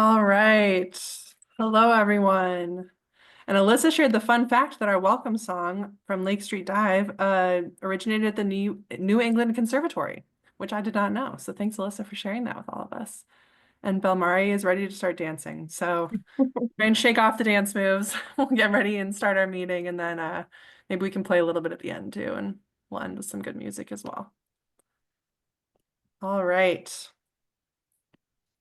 All right. Hello, everyone. And Alyssa shared the fun fact that our welcome song from Lake Street Dive originated at the New England Conservatory, which I did not know. So thanks, Alyssa, for sharing that with all of us. And Belmari is ready to start dancing. So try and shake off the dance moves. We'll get ready and start our meeting, and then maybe we can play a little bit at the end too, and we'll end with some good music as well. All right.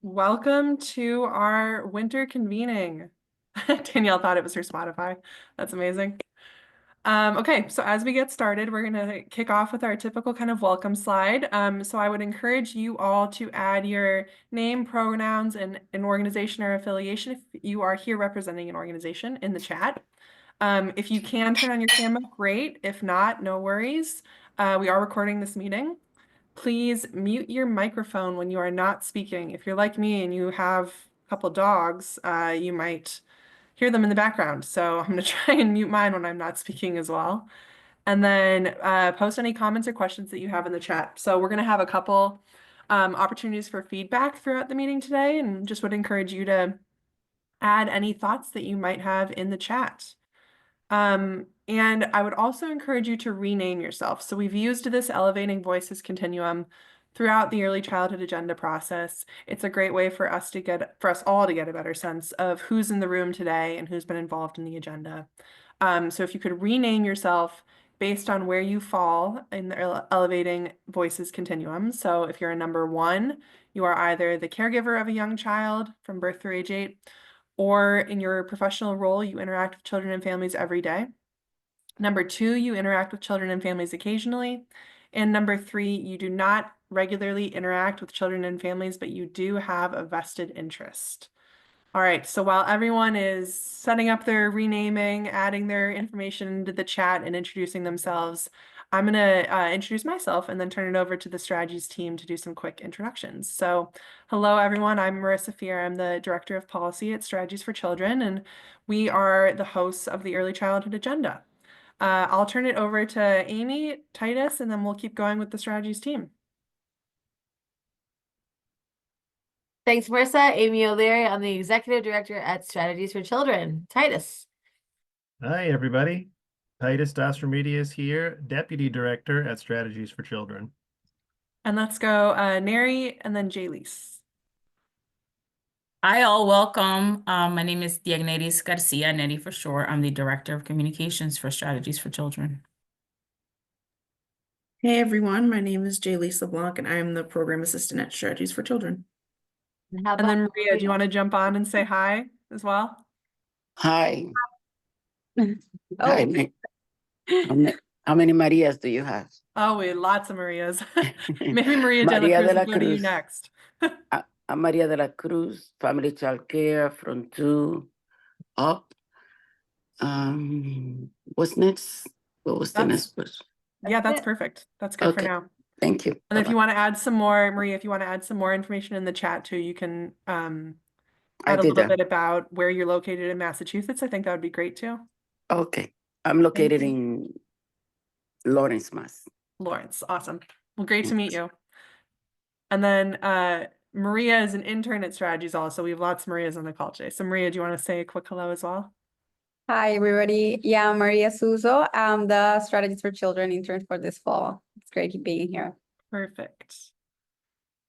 Welcome to our winter convening. Danielle thought it was her Spotify. That's amazing. Okay, so as we get started, we're going to kick off with our typical kind of welcome slide. So I would encourage you all to add your name, pronouns, and an organization or affiliation if you are here representing an organization in the chat. If you can turn on your camera, great. If not, no worries. We are recording this meeting. Please mute your microphone when you are not speaking. If you're like me and you have a couple dogs, you might hear them in the background. So I'm going to try and mute mine when I'm not speaking as well. And then post any comments or questions that you have in the chat. So we're going to have a couple opportunities for feedback throughout the meeting today, and just would encourage you to add any thoughts that you might have in the chat. And I would also encourage you to rename yourself. So we've used this Elevating Voices continuum throughout the early childhood agenda process. It's a great way for us all to get a better sense of who's in the room today and who's been involved in the agenda. So if you could rename yourself based on where you fall in the Elevating Voices continuum. So if you're a number 1, you are either the caregiver of a young child from birth through age 8, or in your professional role, you interact with children and families every day. Number 2, you interact with children and families occasionally. And number 3, you do not regularly interact with children and families, but you do have a vested interest. All right, so while everyone is setting up their renaming, adding their information into the chat and introducing themselves, I'm going to introduce myself and then turn it over to the strategies team to do some quick introductions. So hello, everyone. I'm Marissa Fear. I'm the Director of Policy at Strategies for Children, and we are the hosts of the Early Childhood Agenda. I'll turn it over to Amy, Titus, and then we'll keep going with the strategies team. Thanks, Marissa. Amy O'Leary. I'm the Executive Director at Strategies for Children. Titus. Hi, everybody. Titus Dostromedius here, Deputy Director at Strategies for Children. And let's go Neri and then Jaylise. Hi, all. Welcome. My name is Diagneris Garcia, Neri for short. I'm the Director of Communications for Strategies for Children. Hey everyone, my name is Jaylise LeBlanc and I am the Program Assistant at Strategies for Children. And then Maria, do you want to jump on and say hi as well? Hi. Oh. Hi. How many Marias do you have? Oh, we had lots of Marias. Maybe Maria Maria de la Cruz de la will go to you Cruz. next. I'm Maria de la Cruz, Family Child Care from 2 up. What's next? What was the next question? Yeah, that's perfect. That's good for now. Thank you. And if you want to add some more, Maria, if you want to add some more information in the chat too, you can add a little bit about where you're located in Massachusetts. I think that would be great too. Okay. I'm located in Lawrence, Mass. Lawrence, awesome. Well, great to meet you. And then Maria is an intern at Strategies also. We have lots of Marias on the call today. So Maria, do you want to say a quick hello as well? Hi, everybody. Yeah, I'm Maria Suso. I'm the Strategies for Children intern for this fall. It's great being here. Perfect.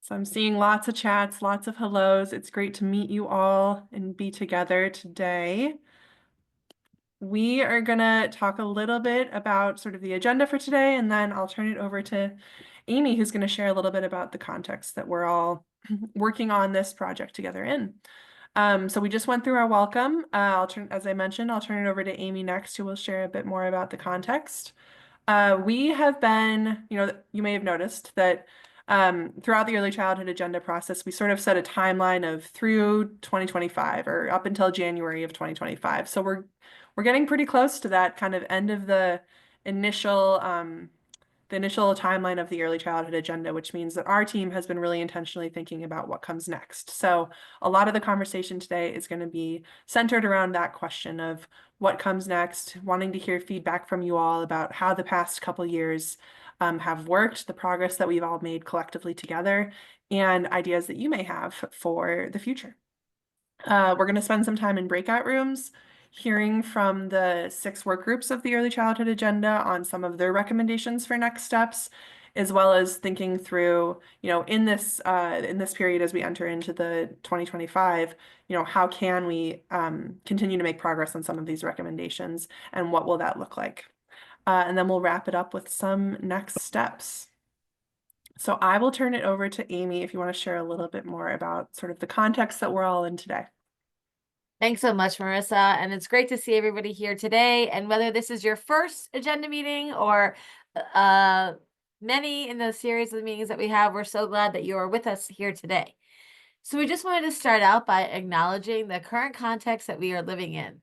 So I'm seeing lots of chats, lots of hellos. It's great to meet you all and be together today. We are going to talk a little bit about sort of the agenda for today, and then I'll turn it over to Amy, who's going to share a little bit about the context that we're all working on this project together in. So we just went through our welcome. As I mentioned, I'll turn it over to Amy next, who will share a bit more about the context. We have been, you may have noticed that throughout the early childhood agenda process, we sort of set a timeline of through 2025 or up until January of 2025. So we're getting pretty close to that kind of end of the initial timeline of the early childhood agenda, which means that our team has been really intentionally thinking about what comes next. So a lot of the conversation today is going to be centered around that question of what comes next, wanting to hear feedback from you all about how the past couple years have worked, the progress that we've all made collectively together, and ideas that you may have for the future. We're going to spend some time in breakout rooms, hearing from the 6 work groups of the early childhood agenda on some of their recommendations for next steps, as well as thinking through, in this period as we enter into the 2025, how can we continue to make progress on some of these recommendations, and what will that look like? And then we'll wrap it up with some next steps. So I will turn it over to Amy if you want to share a little bit more about sort of the context that we're all in today. Thanks so much, Marissa. And it's great to see everybody here today. And whether this is your first agenda meeting or many in the series of meetings that we have, we're so glad that you are with us here today. So we just wanted to start out by acknowledging the current context that we are living in.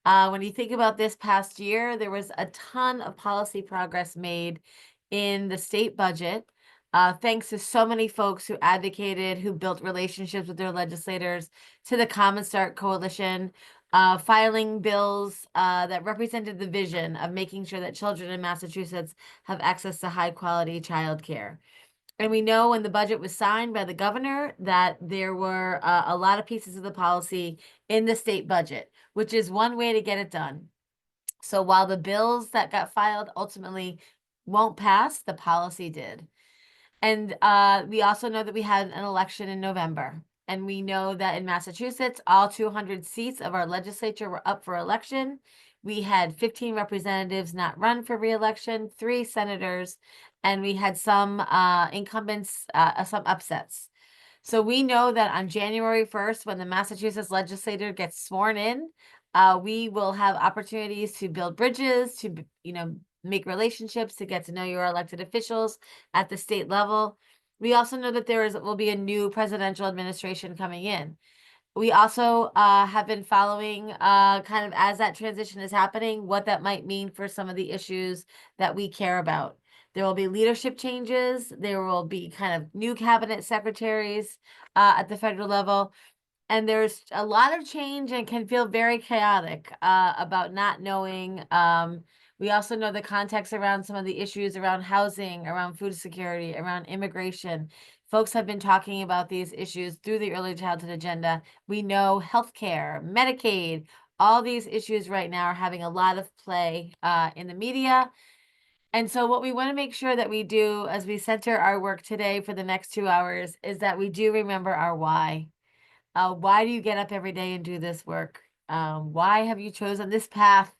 When you think about this past year, there was a ton of policy progress made in the state budget. Thanks to so many folks who advocated, who built relationships with their legislators, to the Common Start Coalition, filing bills that represented the vision of making sure that children in Massachusetts have access to high quality childcare. And we know when the budget was signed by the governor that there were a lot of pieces of the policy in the state budget, which is one way to get it done. So while the bills that got filed ultimately won't pass, the policy did. And we also know that we had an election in November. And we know that in Massachusetts, all 200 seats of our legislature were up for election. We had 15 representatives not run for re-election, 3 senators, and we had some incumbents, some upsets. So we know that on January 1st, when the Massachusetts legislator gets sworn in, we will have opportunities to build bridges, to make relationships, to get to know your elected officials at the state level. We also know that will be a new presidential administration coming in. We also have been following kind of as that transition is happening, what that might mean for some of the issues that we care about. There will be leadership changes. There will be kind of new cabinet secretaries at the federal level. And there's a lot of change and can feel very chaotic about not knowing. We also know the context around some of the issues around housing, around food security, around immigration. Folks have been talking about these issues through the early childhood agenda. We know healthcare, Medicaid, all these issues right now are having a lot of play in the media. And so what we want to make sure that we do as we center our work today for the next 2 hours is that we do remember our why. Why do you get up every day and do this work? Why have you chosen this path?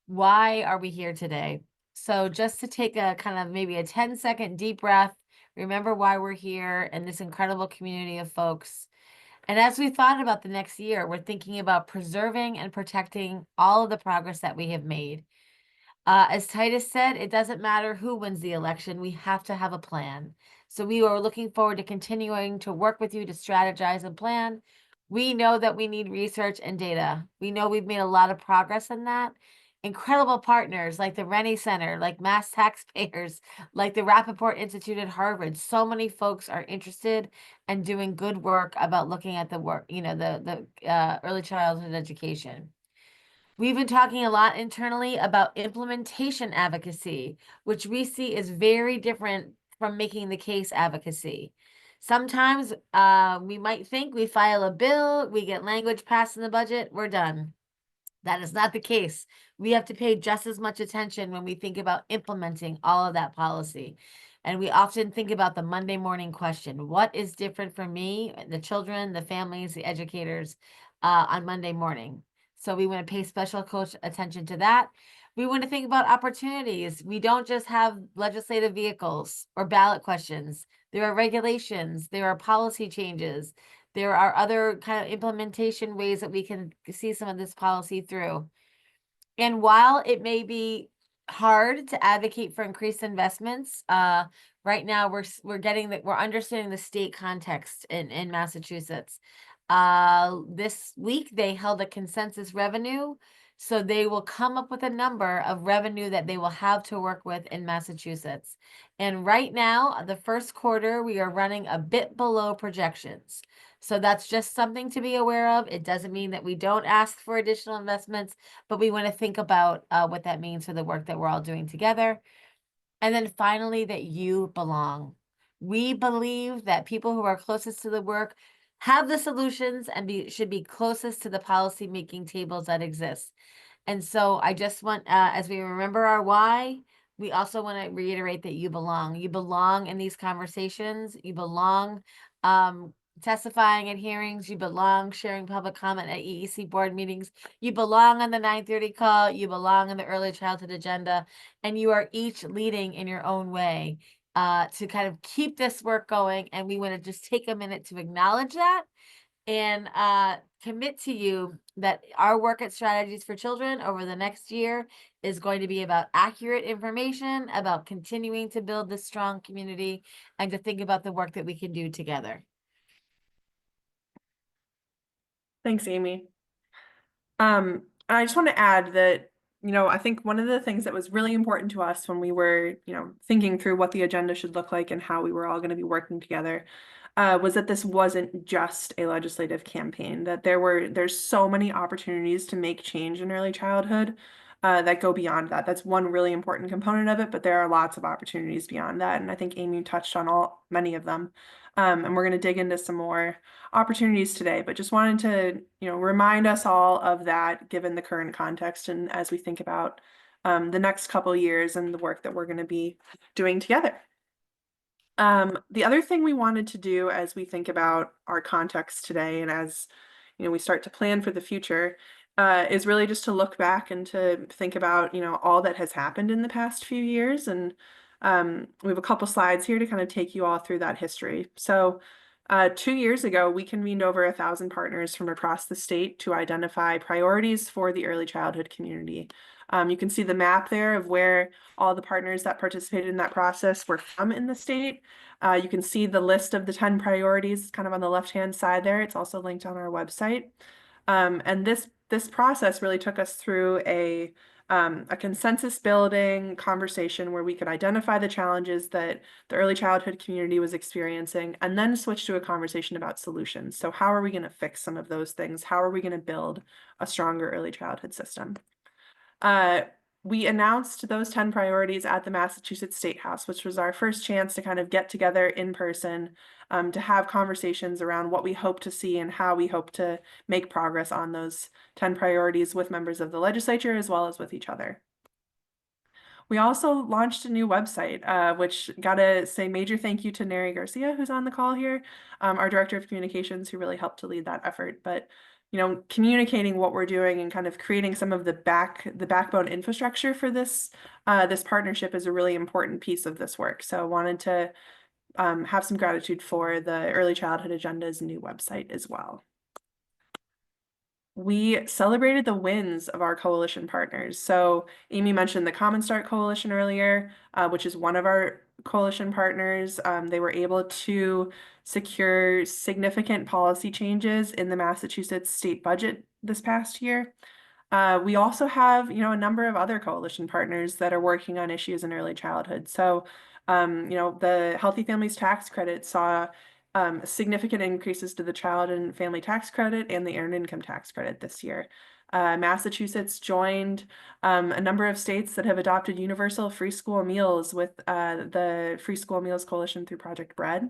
Why are we here today? So just to take a kind of maybe a 10-second deep breath, remember why we're here and this incredible community of folks. And as we thought about the next year, we're thinking about preserving and protecting all of the progress that we have made. As Titus said, it doesn't matter who wins the election, we have to have a plan. So we are looking forward to continuing to work with you to strategize and plan. We know that we need research and data. We know we've made a lot of progress in that. Incredible partners like the Rennie Center, like Mass Taxpayers, like the Rappaport Institute at Harvard. So many folks are interested and doing good work about looking at the work, the early childhood education. We've been talking a lot internally about implementation advocacy, which we see is very different from making the case advocacy. Sometimes we might think we file a bill, we get language passed in the budget, we're done. That is not the case. We have to pay just as much attention when we think about implementing all of that policy. And we often think about the Monday morning question. What is different for me, the children, the families, the educators on Monday morning? So we want to pay special attention to that. We want to think about opportunities. We don't just have legislative vehicles or ballot questions. There are regulations. There are policy changes. There are other kind of implementation ways that we can see some of this policy through. And while it may be hard to advocate for increased investments, right now we're understanding the state context in Massachusetts. This week they held a consensus revenue, so they will come up with a number of revenue that they will have to work with in Massachusetts. And right now, the first quarter, we are running a bit below projections. So that's just something to be aware of. It doesn't mean that we don't ask for additional investments, but we want to think about what that means for the work that we're all doing together. And then finally, that you belong. We believe that people who are closest to the work have the solutions and should be closest to the policy making tables that exist. And so I just want, as we remember our why, we also want to reiterate that you belong. You belong in these conversations. You belong testifying at hearings. You belong sharing public comment at EEC board meetings. You belong on the 9:30 call. You belong in the early childhood agenda. And you are each leading in your own way to kind of keep this work going. And we want to just take a minute to acknowledge that and commit to you that our work at Strategies for Children over the next year is going to be about accurate information, about continuing to build this strong community, and to think about the work that we can do together. Thanks, Amy. I just want to add that, I think one of the things that was really important to us when we were, thinking through what the agenda should look like and how we were all going to be working together, was that this wasn't just a legislative campaign, that there's so many opportunities to make change in early childhood that go beyond that. That's one really important component of it, but there are lots of opportunities beyond that. And I think Amy touched on many of them. And we're going to dig into some more opportunities today, but just wanted to, remind us all of that given the current context and as we think about the next couple years and the work that we're going to be doing together. The other thing we wanted to do as we think about our context today and as we start to plan for the future is really just to look back and to think about all that has happened in the past few years. And we have a couple slides here to kind of take you all through that history. So 2 years ago, we convened over 1,000 partners from across the state to identify priorities for the early childhood community. You can see the map there of where all the partners that participated in that process were from in the state. You can see the list of the 10 priorities kind of on the left-hand side there. It's also linked on our website. And this process really took us through a consensus building conversation where we could identify the challenges that the early childhood community was experiencing and then switch to a conversation about solutions. So how are we going to fix some of those things? How are we going to build a stronger early childhood system? We announced those 10 priorities at the Massachusetts State House, which was our first chance to kind of get together in person to have conversations around what we hope to see and how we hope to make progress on those 10 priorities with members of the legislature as well as with each other. We also launched a new website, which gotta say major thank you to Neri Garcia, who's on the call here, our Director of Communications, who really helped to lead that effort. But communicating what we're doing and kind of creating some of the backbone infrastructure for this partnership is a really important piece of this work. So I wanted to have some gratitude for the Early Childhood Agenda's new website as well. We celebrated the wins of our coalition partners. So Amy mentioned the Common Start Coalition earlier, which is one of our coalition partners. They were able to secure significant policy changes in the Massachusetts state budget this past year. We also have, a number of other coalition partners that are working on issues in early childhood. So, the Healthy Families Tax Credit saw significant increases to the child and family tax credit and the earned income tax credit this year. Massachusetts joined a number of states that have adopted universal free school meals with the Free School Meals Coalition through Project Bread.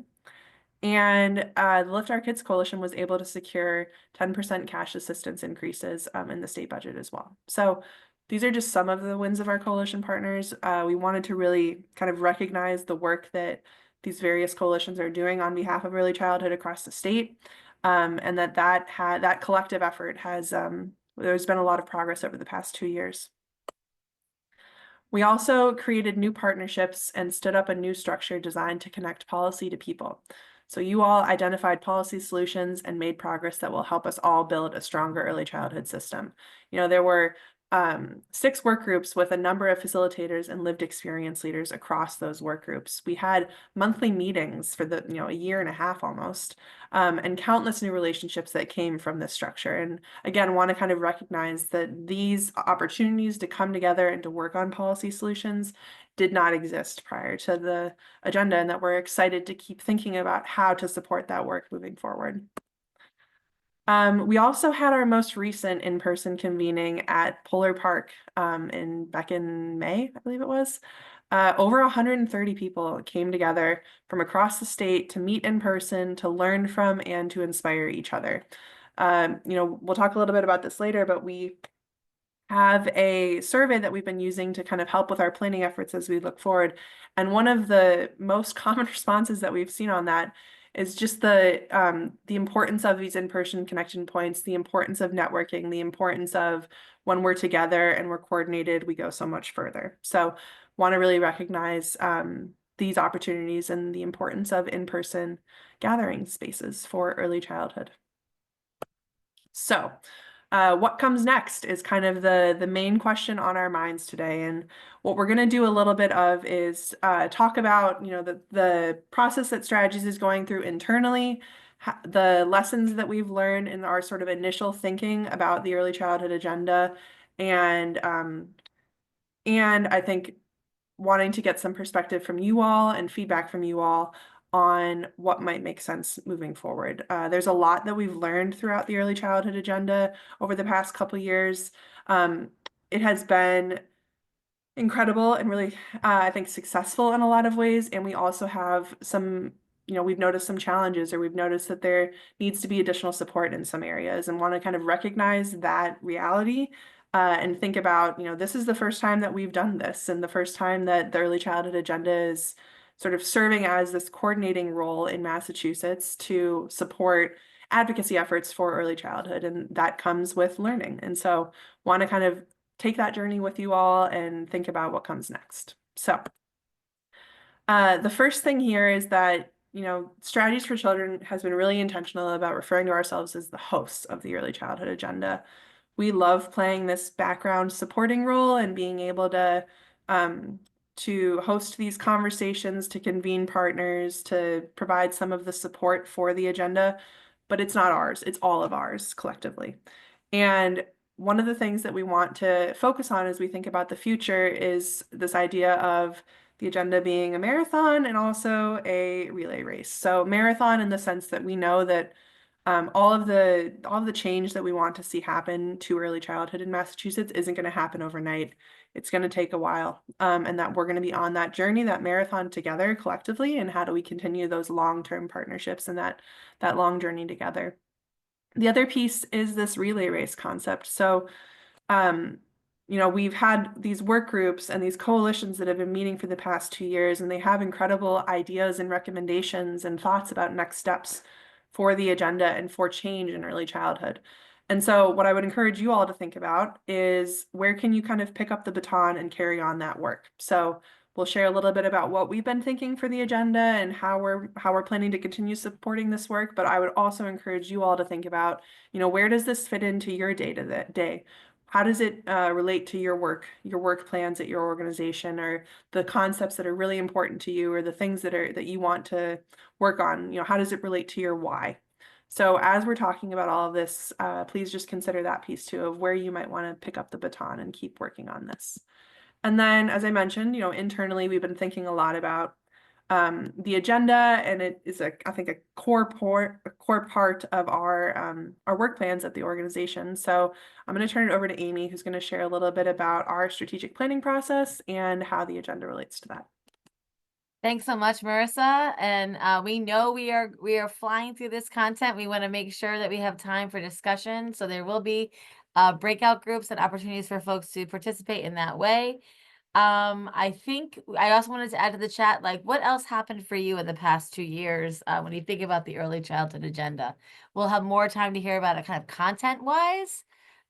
And the Lift Our Kids Coalition was able to secure 10% cash assistance increases in the state budget as well. So these are just some of the wins of our coalition partners. We wanted to really kind of recognize the work that these various coalitions are doing on behalf of early childhood across the state, and that collective effort has there's been a lot of progress over the past 2 years. We also created new partnerships and stood up a new structure designed to connect policy to people. So you all identified policy solutions and made progress that will help us all build a stronger early childhood system. There were 6 work groups with a number of facilitators and lived experience leaders across those work groups. We had monthly meetings for a year and a half almost, and countless new relationships that came from this structure. And again, want to kind of recognize that these opportunities to come together and to work on policy solutions did not exist prior to the agenda, and that we're excited to keep thinking about how to support that work moving forward. We also had our most recent in-person convening at Polar Park back in May, I believe it was. Over 130 people came together from across the state to meet in person, to learn from, and to inspire each other. We'll talk a little bit about this later, but we have a survey that we've been using to kind of help with our planning efforts as we look forward. And one of the most common responses that we've seen on that is just the importance of these in-person connection points, the importance of networking, the importance of when we're together and we're coordinated, we go so much further. So want to really recognize these opportunities and the importance of in-person gathering spaces for early childhood. So what comes next is kind of the main question on our minds today. And what we're going to do a little bit of is talk about, the process that Strategies is going through internally, the lessons that we've learned in our sort of initial thinking about the early childhood agenda, and I think wanting to get some perspective from you all and feedback from you all on what might make sense moving forward. There's a lot that we've learned throughout the early childhood agenda over the past couple years. It has been incredible and really, I think, successful in a lot of ways. And we also have some, we've noticed some challenges, or we've noticed that there needs to be additional support in some areas, and want to kind of recognize that reality and think about, this is the first time that we've done this, and the first time that the early childhood agenda is sort of serving as this coordinating role in Massachusetts to support advocacy efforts for early childhood. And that comes with learning. And so want to kind of take that journey with you all and think about what comes next. So the first thing here is that, Strategies for Children has been really intentional about referring to ourselves as the hosts of the early childhood agenda. We love playing this background supporting role and being able to host these conversations, to convene partners, to provide some of the support for the agenda, but it's not ours, it's all of ours collectively. And one of the things that we want to focus on as we think about the future is this idea of the agenda being a marathon and also a relay race. So marathon in the sense that we know that all of the change that we want to see happen to early childhood in Massachusetts isn't going to happen overnight. It's going to take a while, and that we're going to be on that journey, that marathon together collectively. And how do we continue those long-term partnerships and that long journey together? The other piece is this relay race concept. So, we've had these work groups and these coalitions that have been meeting for the past 2 years, and they have incredible ideas and recommendations and thoughts about next steps for the agenda and for change in early childhood. And so what I would encourage you all to think about is, where can you kind of pick up the baton and carry on that work? So we'll share a little bit about what we've been thinking for the agenda and how we're planning to continue supporting this work. But I would also encourage you all to think about, where does this fit into your day-to-day? How does it relate to your work plans at your organization, or the concepts that are really important to you, or the things that you want to work on? How does it relate to your why? So as we're talking about all of this, please just consider that piece too, of where you might want to pick up the baton and keep working on this. And then, as I mentioned, internally, we've been thinking a lot about the agenda, and it is I think a core part of our work plans at the organization. So I'm going to turn it over to Amy, who's going to share a little bit about our strategic planning process and how the agenda relates to that. Thanks so much, Marissa. And we know we are flying through this content. We want to make sure that we have time for discussion. So there will be breakout groups and opportunities for folks to participate in that way. I think I also wanted to add to the chat, like, what else happened for you in the past 2 years when you think about the early childhood agenda? We'll have more time to hear about it kind of content-wise,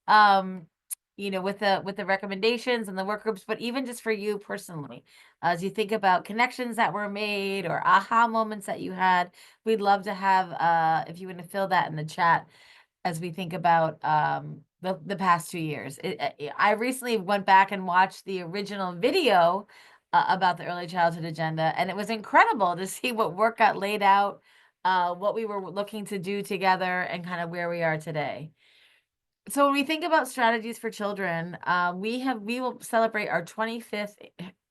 with the recommendations and the work groups, but even just for you personally, as you think about connections that were made or aha moments that you had, we'd love to have, if you want to fill that in the chat as we think about the past 2 years. I recently went back and watched the original video about the early childhood agenda, and it was incredible to see what work got laid out, what we were looking to do together, and kind of where we are today. So when we think about Strategies for Children, we will celebrate our 25th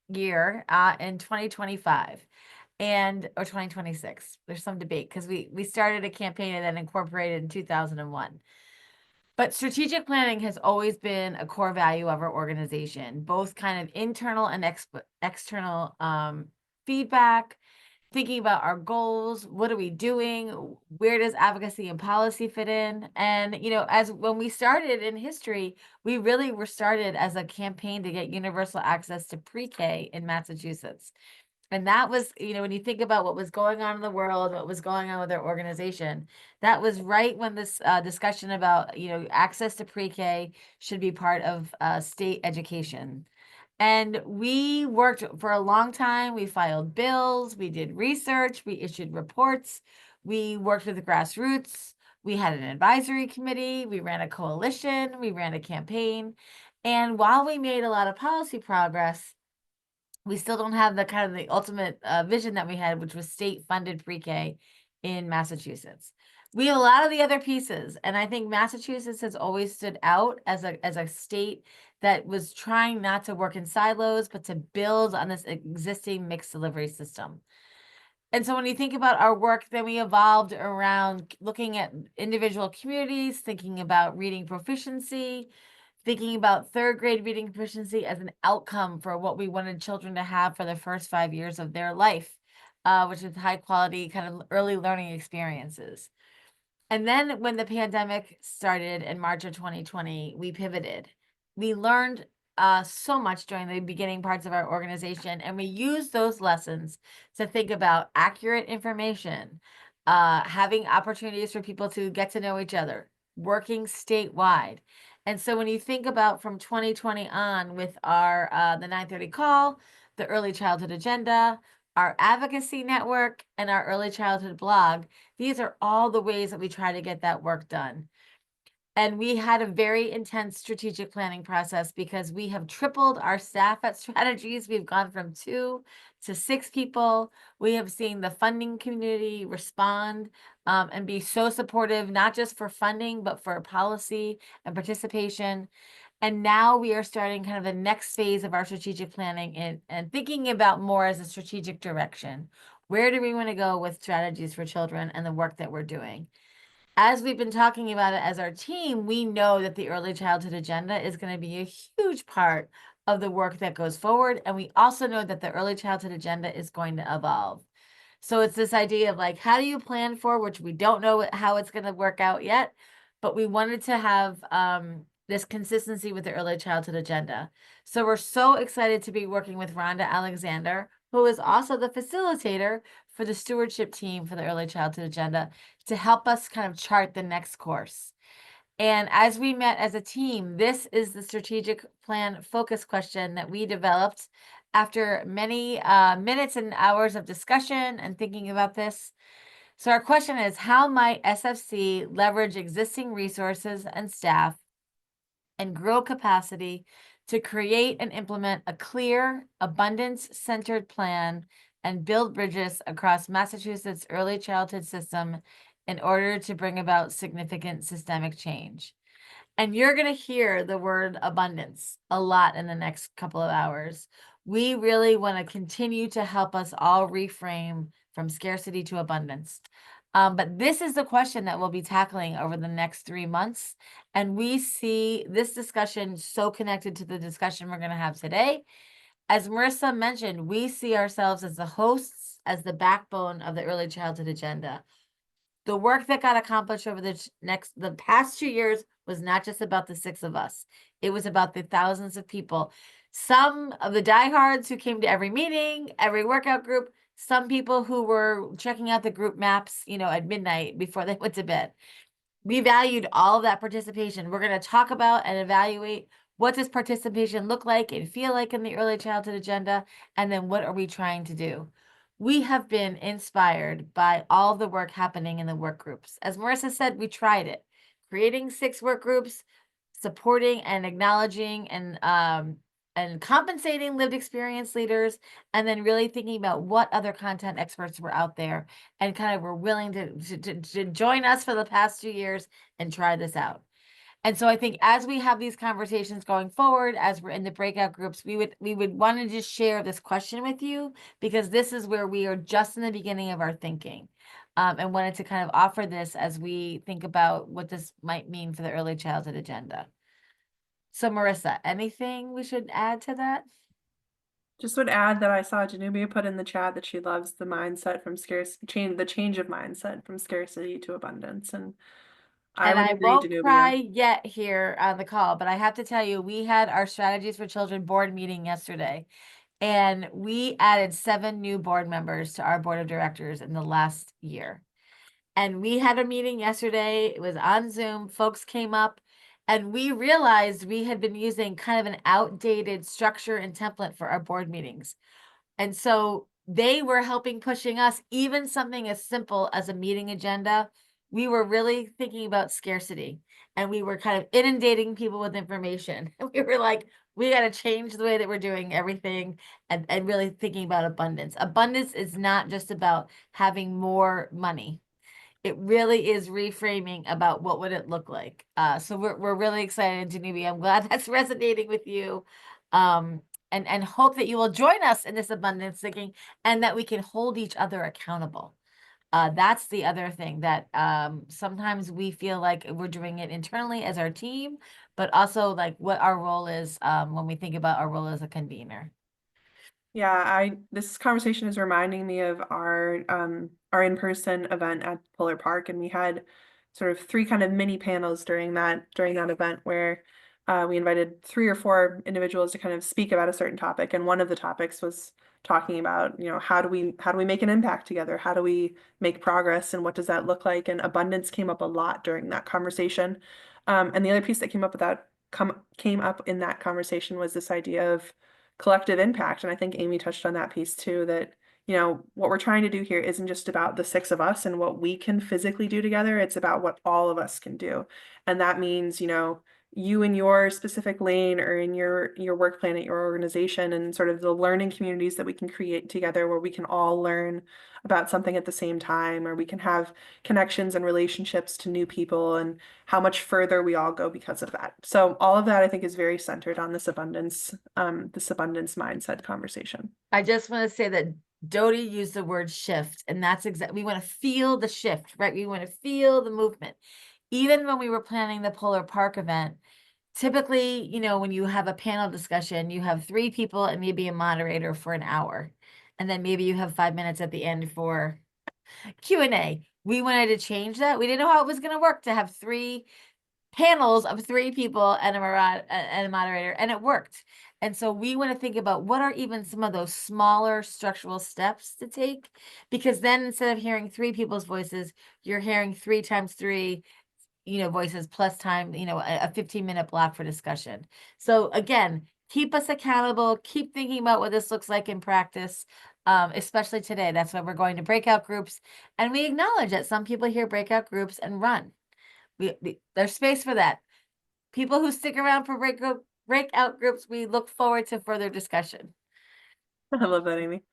year in 2025. Or 2026. There's some debate because we started a campaign and then incorporated in 2001. But strategic planning has always been a core value of our organization, both kind of internal and external feedback, thinking about our goals, what are we doing, where does advocacy and policy fit in? And, you know, as when we started in history, we really were started as a campaign to get universal access to pre-K in Massachusetts. And that was, you know, when you think about what was going on in the world, what was going on with our organization, that was right when this discussion about, you know, access to pre-K should be part of state education. And we worked for a long time. We filed bills, we did research, we issued reports, we worked with the grassroots, we had an advisory committee, we ran a coalition, we ran a campaign. And while we made a lot of policy progress, we still don't have the kind of the ultimate vision that we had, which was state-funded pre-K in Massachusetts. We have a lot of the other pieces, and I think Massachusetts has always stood out as a state that was trying not to work in silos, but to build on this existing mixed delivery system. And so when you think about our work, then we evolved around looking at individual communities, thinking about reading proficiency, thinking about third grade reading proficiency as an outcome for what we wanted children to have for the first 5 years of their life, which is high quality kind of early learning experiences. And then when the pandemic started in March of 2020, we pivoted. We learned so much during the beginning parts of our organization, and we used those lessons to think about accurate information, having opportunities for people to get to know each other, working statewide. And so when you think about from 2020 on with our the 9:30 call, the early childhood agenda, our advocacy network, and our early childhood blog, these are all the ways that we try to get that work done. And we had a very intense strategic planning process because we have tripled our staff at Strategies. We've gone from 2 to 6 people. We have seen the funding community respond and be so supportive, not just for funding, but for policy and participation. And now we are starting kind of the next phase of our strategic planning and thinking about more as a strategic direction. Where do we want to go with Strategies for Children and the work that we're doing? As we've been talking about it as our team, we know that the early childhood agenda is going to be a huge part of the work that goes forward. And we also know that the early childhood agenda is going to evolve. So it's this idea of like, how do you plan for, which we don't know how it's going to work out yet, but we wanted to have this consistency with the early childhood agenda. So we're so excited to be working with Rhonda Alexander, who is also the facilitator for the stewardship team for the early childhood agenda, to help us kind of chart the next course. And as we met as a team, this is the strategic plan focus question that we developed after many minutes and hours of discussion and thinking about this. So our question is, how might SFC leverage existing resources and staff and grow capacity to create and implement a clear, abundance-centered plan and build bridges across Massachusetts' early childhood system in order to bring about significant systemic change? And you're going to hear the word abundance a lot in the next couple of hours. We really want to continue to help us all reframe from scarcity to abundance. But this is the question that we'll be tackling over the next 3 months. And we see this discussion so connected to the discussion we're going to have today. As Marissa mentioned, we see ourselves as the hosts, as the backbone of the early childhood agenda. The work that got accomplished over the past 2 years was not just about the 6 of us. It was about the thousands of people. Some of the diehards who came to every meeting, every workout group, some people who were checking out the group maps, you know, at midnight before they went to bed. We valued all of that participation. We're going to talk about and evaluate what does participation look like and feel like in the early childhood agenda, and then what are we trying to do? We have been inspired by all the work happening in the work groups. As Marissa said, we tried it, creating 6 work groups, supporting and acknowledging and compensating lived experience leaders, and then really thinking about what other content experts were out there and kind of were willing to join us for the past 2 years and try this out. And so I think as we have these conversations going forward, as we're in the breakout groups, we would want to just share this question with you, because this is where we are just in the beginning of our thinking. and wanted to kind of offer this as we think about what this might mean for the early childhood agenda. So Marissa, anything we should add to that? Just would add that I saw Janubia put in the chat that she loves the mindset from the change of mindset from scarcity to abundance. And I And would I agree, won't Janubia. cry yet here on the call, but I have to tell you, we had our Strategies for Children board meeting yesterday, and we added 7 new board members to our board of directors in the last year. And we had a meeting yesterday. It was on Zoom. Folks came up, and we realized we had been using kind of an outdated structure and template for our board meetings. And so they were helping pushing us, even something as simple as a meeting agenda. We were really thinking about scarcity, and we were kind of inundating people with information. And we were like, we got to change the way that we're doing everything, and really thinking about abundance. Abundance is not just about having more money. It really is reframing about what would it look like. So we're really excited, Janubia. I'm glad that's resonating with you. And hope that you will join us in this abundance thinking, and that we can hold each other accountable. That's the other thing that sometimes we feel like we're doing it internally as our team, but also like what our role is when we think about our role as a convener. Yeah, this conversation is reminding me of our in-person event at Polar Park, and we had sort of 3 kind of mini panels during that event where we invited 3 or 4 individuals to kind of speak about a certain topic, and one of the topics was talking about, how do we make an impact together? How do we make progress, and what does that look like? And abundance came up a lot during that conversation. And the other piece that came up in that conversation was this idea of collective impact. And I think Amy touched on that piece too, that, what we're trying to do here isn't just about the 6 of us and what we can physically do together. It's about what all of us can do. And that means, you in your specific lane or in your work plan at your organization, and sort of the learning communities that we can create together where we can all learn about something at the same time, or we can have connections and relationships to new people, and how much further we all go because of that. So all of that I think is very centered on this abundance mindset conversation. I just want to say that Dodie used the word shift, and that's exactly, we want to feel the shift, right? We want to feel the movement. Even when we were planning the Polar Park event, typically, when you have a panel discussion, you have 3 people and maybe a moderator for an hour. And then maybe you have 5 minutes at the end for Q&A. We wanted to change that. We didn't know how it was going to work to have 3 panels of 3 people and a moderator, and it worked. And so we want to think about what are even some of those smaller structural steps to take, because then instead of hearing 3 people's voices, you're hearing 3 times 3 voices plus time, a 15-minute block for discussion. So again, keep us accountable, keep thinking about what this looks like in practice, especially today. That's why we're going to breakout groups, and we acknowledge that some people hear breakout groups and run. There's space for that. People who stick around for breakout groups, we look forward to further discussion. I love that, Amy.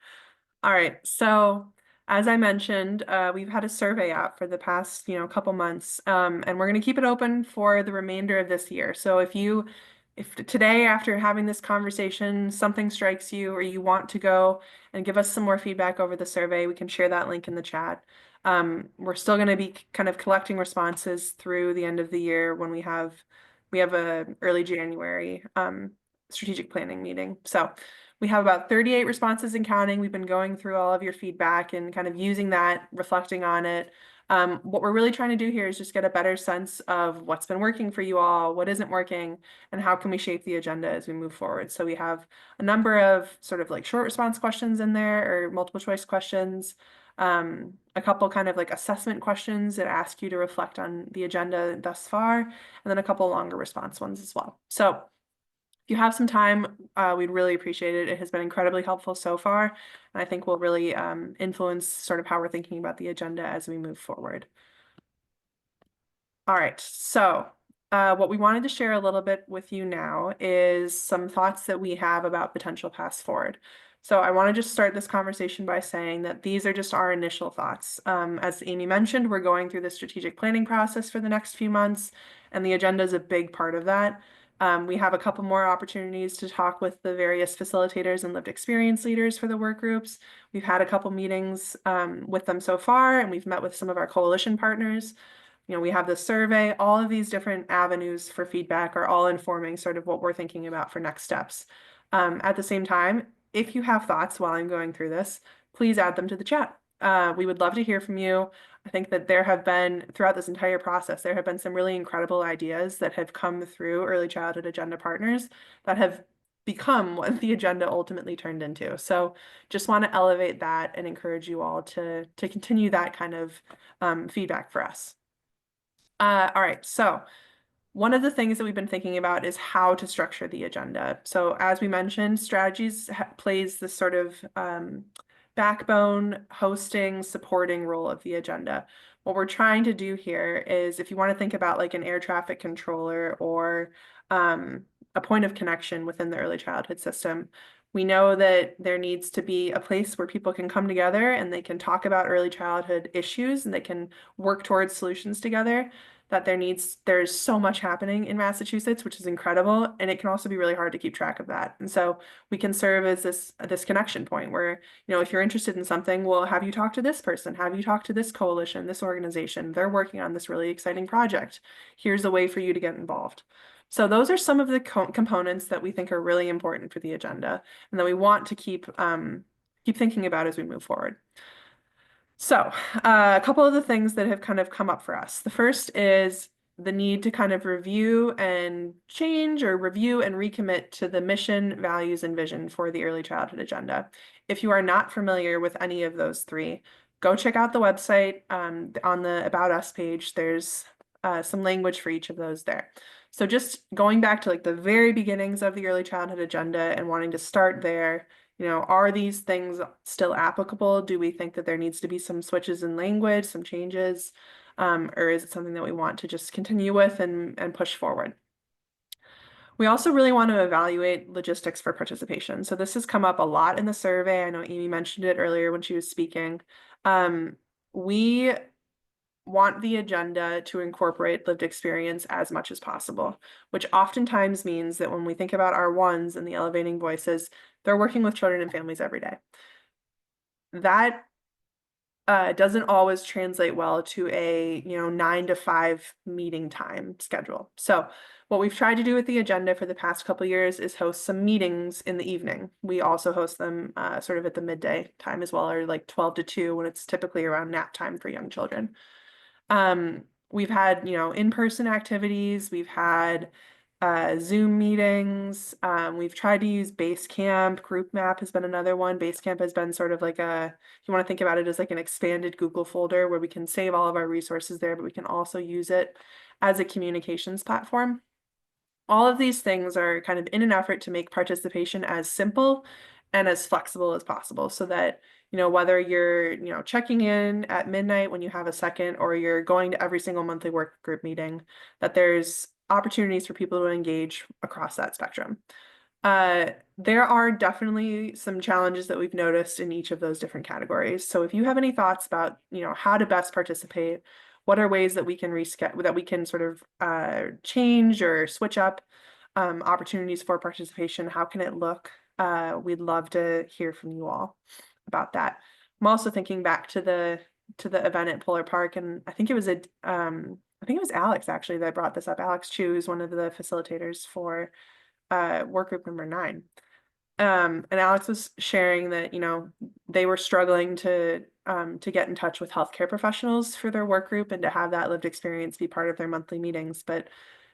All right, so as I mentioned, we've had a survey out for the past, couple months, and we're going to keep it open for the remainder of this year. So if today, after having this conversation, something strikes you or you want to go and give us some more feedback over the survey, we can share that link in the chat. We're still going to be kind of collecting responses through the end of the year when we have a early January strategic planning meeting. So we have about 38 responses and counting. We've been going through all of your feedback and kind of using that, reflecting on it. What we're really trying to do here is just get a better sense of what's been working for you all, what isn't working, and how can we shape the agenda as we move forward. So we have a number of sort of like short response questions in there, or multiple choice questions, a couple kind of like assessment questions that ask you to reflect on the agenda thus far, and then a couple longer response ones as well. So if you have some time, we'd really appreciate it. It has been incredibly helpful so far, and I think will really influence sort of how we're thinking about the agenda as we move forward. All right, so what we wanted to share a little bit with you now is some thoughts that we have about potential paths forward. So I want to just start this conversation by saying that these are just our initial thoughts. As Amy mentioned, we're going through the strategic planning process for the next few months, and the agenda is a big part of that. We have a couple more opportunities to talk with the various facilitators and lived experience leaders for the work groups. We've had a couple meetings with them so far, and we've met with some of our coalition partners. You know, we have the survey. All of these different avenues for feedback are all informing sort of what we're thinking about for next steps. At the same time, if you have thoughts while I'm going through this, please add them to the chat. We would love to hear from you. I think that there have been, throughout this entire process, there have been some really incredible ideas that have come through early childhood agenda partners that have become what the agenda ultimately turned into. So just want to elevate that and encourage you all to continue that kind of feedback for us. All right, so one of the things that we've been thinking about is how to structure the agenda. So as we mentioned, strategies plays this sort of backbone, hosting, supporting role of the agenda. What we're trying to do here is, if you want to think about like an air traffic controller or a point of connection within the early childhood system, we know that there needs to be a place where people can come together and they can talk about early childhood issues and they can work towards solutions together. That there's so much happening in Massachusetts, which is incredible, and it can also be really hard to keep track of that. And so we can serve as this connection point where, you know, if you're interested in something, we'll have you talk to this person, have you talk to this coalition, this organization. They're working on this really exciting project. Here's a way for you to get involved. So those are some of the components that we think are really important for the agenda and that we want to keep thinking about as we move forward. So a couple of the things that have kind of come up for us. The first is the need to kind of review and change or review and recommit to the mission, values, and vision for the early childhood agenda. If you are not familiar with any of those three, go check out the website. On the About Us page, there's some language for each of those there. So just going back to like the very beginnings of the early childhood agenda and wanting to start there, you know, are these things still applicable? Do we think that there needs to be some switches in language, some changes? Or is it something that we want to just continue with and push forward? We also really want to evaluate logistics for participation. So this has come up a lot in the survey. I know Amy mentioned it earlier when she was speaking. We want the agenda to incorporate lived experience as much as possible, which oftentimes means that when we think about our ones and the elevating voices, they're working with children and families every day. That doesn't always translate well to a 9 to 5 meeting time schedule. So what we've tried to do with the agenda for the past couple of years is host some meetings in the evening. We also host them sort of at the midday time as well, or like 12 to 2 when it's typically around nap time for young children. We've had, in-person activities, we've had Zoom meetings, we've tried to use Basecamp. Group Map has been another one. Basecamp has been sort of like if you want to think about it as like an expanded Google folder where we can save all of our resources there, but we can also use it as a communications platform. All of these things are kind of in an effort to make participation as simple and as flexible as possible so that, whether you're, checking in at midnight when you have a second or you're going to every single monthly work group meeting, that there's opportunities for people to engage across that spectrum. There are definitely some challenges that we've noticed in each of those different categories. So if you have any thoughts about, how to best participate, what are ways that we can that we can sort of change or switch up opportunities for participation? How can it look? We'd love to hear from you all about that. I'm also thinking back to the event at Polar Park, and I think it was Alex actually that brought this up. Alex Chu is one of the facilitators for work group number 9. And Alex was sharing that, they were struggling to get in touch with healthcare professionals for their work group and to have that lived experience be part of their monthly meetings. But,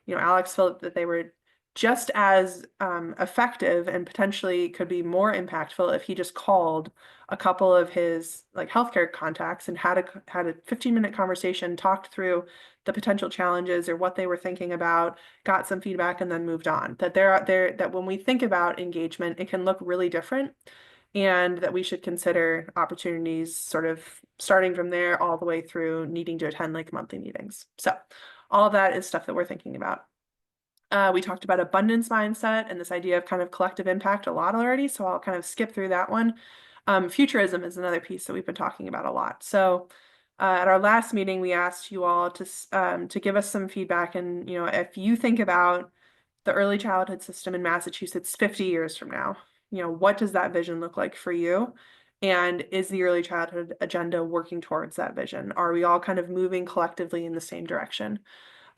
Alex felt that they were just as effective and potentially could be more impactful if he just called a couple of his like healthcare contacts and had a 15-minute conversation, talked through the potential challenges or what they were thinking about, got some feedback, and then moved on. That that when we think about engagement, it can look really different, and that we should consider opportunities sort of starting from there all the way through needing to attend like monthly meetings. So all of that is stuff that we're thinking about. We talked about abundance mindset and this idea of kind of collective impact a lot already, so I'll kind of skip through that one. Futurism is another piece that we've been talking about a lot. So at our last meeting, we asked you all to give us some feedback, and if you think about the early childhood system in Massachusetts 50 years from now? You know, what does that vision look like for you? And is the early childhood agenda working towards that vision? Are we all kind of moving collectively in the same direction?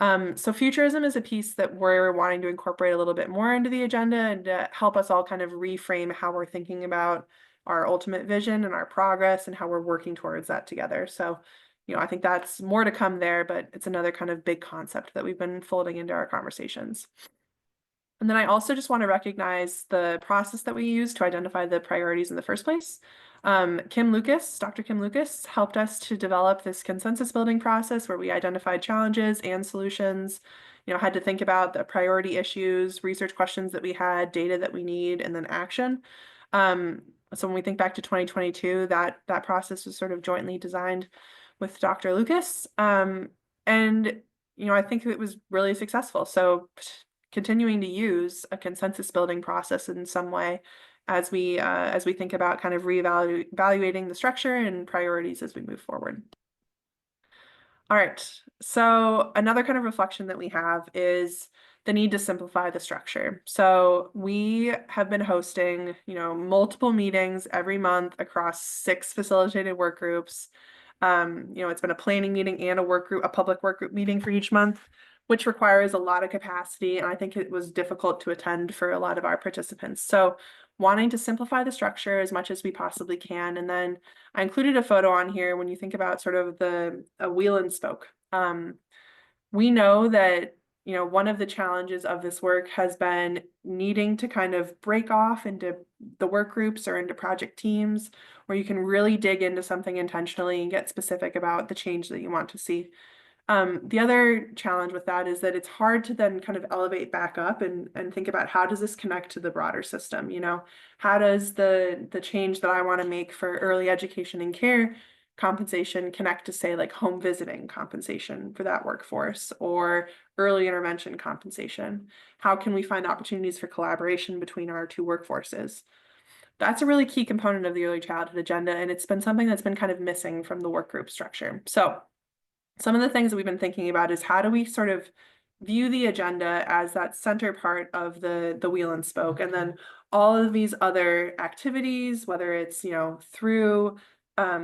So futurism is a piece that we're wanting to incorporate a little bit more into the agenda and to help us all kind of reframe how we're thinking about our ultimate vision and our progress and how we're working towards that together. So, you know, I think that's more to come there, but it's another kind of big concept that we've been folding into our conversations. And then I also just want to recognize the process that we use to identify the priorities in the first place. Dr. Kim Lucas helped us to develop this consensus building process where we identified challenges and solutions, you know, had to think about the priority issues, research questions that we had, data that we need, and then action. So when we think back to 2022, that process was sort of jointly designed with Dr. Lucas. And, you know, I think it was really successful. So continuing to use a consensus building process in some way as we think about kind of evaluating the structure and priorities as we move forward. All right, so another kind of reflection that we have is the need to simplify the structure. So we have been hosting, you know, multiple meetings every month across 6 facilitated work groups. You know, it's been a planning meeting and a public work group meeting for each month, which requires a lot of capacity. And I think it was difficult to attend for a lot of our participants. So wanting to simplify the structure as much as we possibly can. And then I included a photo on here when you think about sort of a wheel and spoke. We know that, you know, one of the challenges of this work has been needing to kind of break off into the work groups or into project teams where you can really dig into something intentionally and get specific about the change that you want to see. The other challenge with that is that it's hard to then kind of elevate back up and think about how does this connect to the broader system, you know? How does the change that I want to make for early education and care compensation connect to, say, like home visiting compensation for that workforce or early intervention compensation? How can we find opportunities for collaboration between our 2 workforces? That's a really key component of the early childhood agenda, and it's been something that's been kind of missing from the work group structure. So some of the things that we've been thinking about is how do we sort of view the agenda as that center part of the wheel and spoke, and then all of these other activities, whether it's, you know, through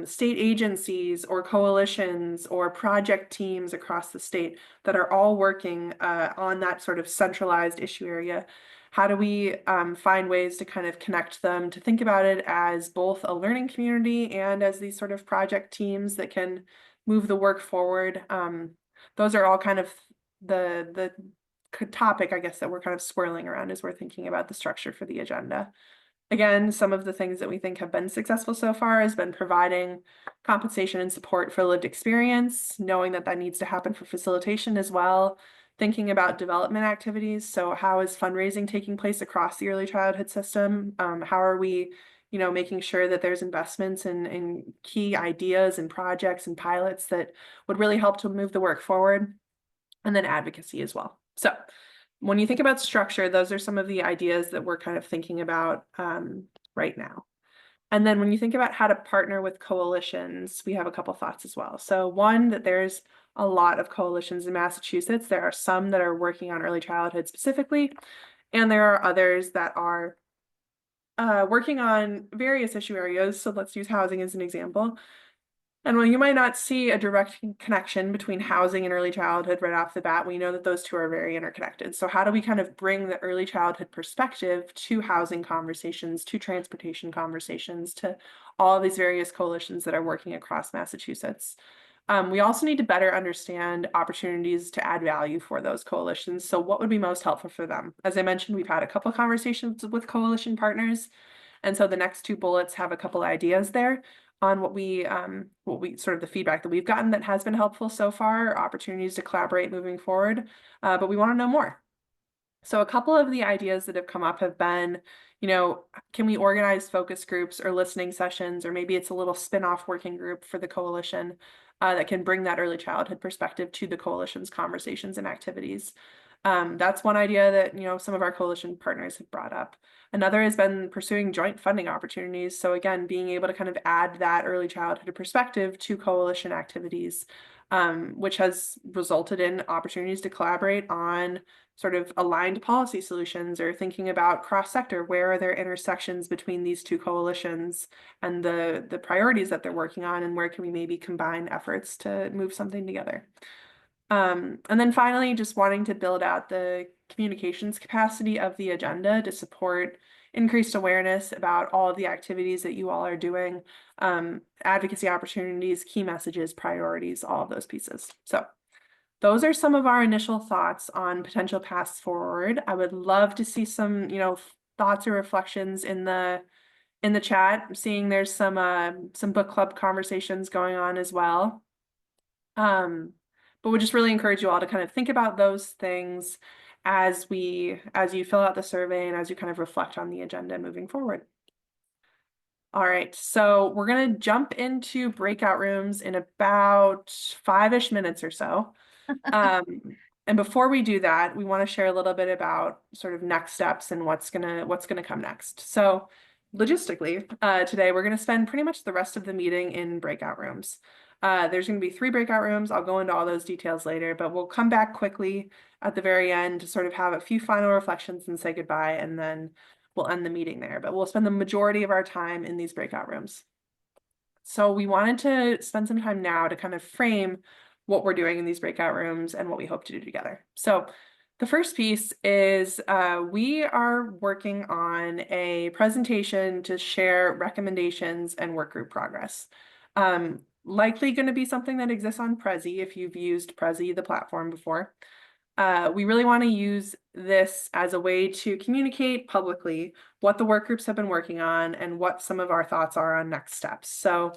state agencies or coalitions or project teams across the state that are all working on that sort of centralized issue area. How do we find ways to kind of connect them, to think about it as both a learning community and as these sort of project teams that can move the work forward? Those are all kind of the topic, I guess, that we're kind of swirling around as we're thinking about the structure for the agenda. Again, some of the things that we think have been successful so far has been providing compensation and support for lived experience, knowing that that needs to happen for facilitation as well, thinking about development activities. So how is fundraising taking place across the early childhood system? How are we, you know, making sure that there's investments in key ideas and projects and pilots that would really help to move the work forward? And then advocacy as well. So when you think about structure, those are some of the ideas that we're kind of thinking about right now. And then when you think about how to partner with coalitions, we have a couple thoughts as well. So one, that there's a lot of coalitions in Massachusetts. There are some that are working on early childhood specifically, and there are others that are working on various issue areas. So let's use housing as an example. And while you might not see a direct connection between housing and early childhood right off the bat, we know that those 2 are very interconnected. So how do we kind of bring the early childhood perspective to housing conversations, to transportation conversations, to all of these various coalitions that are working across Massachusetts? We also need to better understand opportunities to add value for those coalitions. So what would be most helpful for them? As I mentioned, we've had a couple conversations with coalition partners. And so the next 2 bullets have a couple ideas there on what we sort of the feedback that we've gotten that has been helpful so far, opportunities to collaborate moving forward, but we want to know more. So a couple of the ideas that have come up have been, you know, can we organize focus groups or listening sessions, or maybe it's a little spin-off working group for the coalition that can bring that early childhood perspective to the coalition's conversations and activities. That's one idea that, you know, some of our coalition partners have brought up. Another has been pursuing joint funding opportunities. So again, being able to kind of add that early childhood perspective to coalition activities which has resulted in opportunities to collaborate on sort of aligned policy solutions or thinking about cross-sector. Where are there intersections between these two coalitions and the priorities that they're working on, and where can we maybe combine efforts to move something together? And then finally, just wanting to build out the communications capacity of the agenda to support increased awareness about all of the activities that you all are doing, advocacy opportunities, key messages, priorities, all of those pieces. So those are some of our initial thoughts on potential paths forward. I would love to see some, thoughts or reflections in the chat. I'm seeing there's some book club conversations going on as well. But we just really encourage you all to kind of think about those things as you fill out the survey and as you kind of reflect on the agenda moving forward. All right, so we're going to jump into breakout rooms in about 5-ish minutes or so. And before we do that, we want to share a little bit about sort of next steps and what's gonna come next. So logistically, today we're gonna spend pretty much the rest of the meeting in breakout rooms. There's gonna be 3 breakout rooms. I'll go into all those details later, but we'll come back quickly at the very end to sort of have a few final reflections and say goodbye, and then we'll end the meeting there. But we'll spend the majority of our time in these breakout rooms. So we wanted to spend some time now to kind of frame what we're doing in these breakout rooms and what we hope to do together. So the first piece is we are working on a presentation to share recommendations and work group progress. Likely going to be something that exists on Prezi if you've used Prezi, the platform, before. We really want to use this as a way to communicate publicly what the work groups have been working on and what some of our thoughts are on next steps. So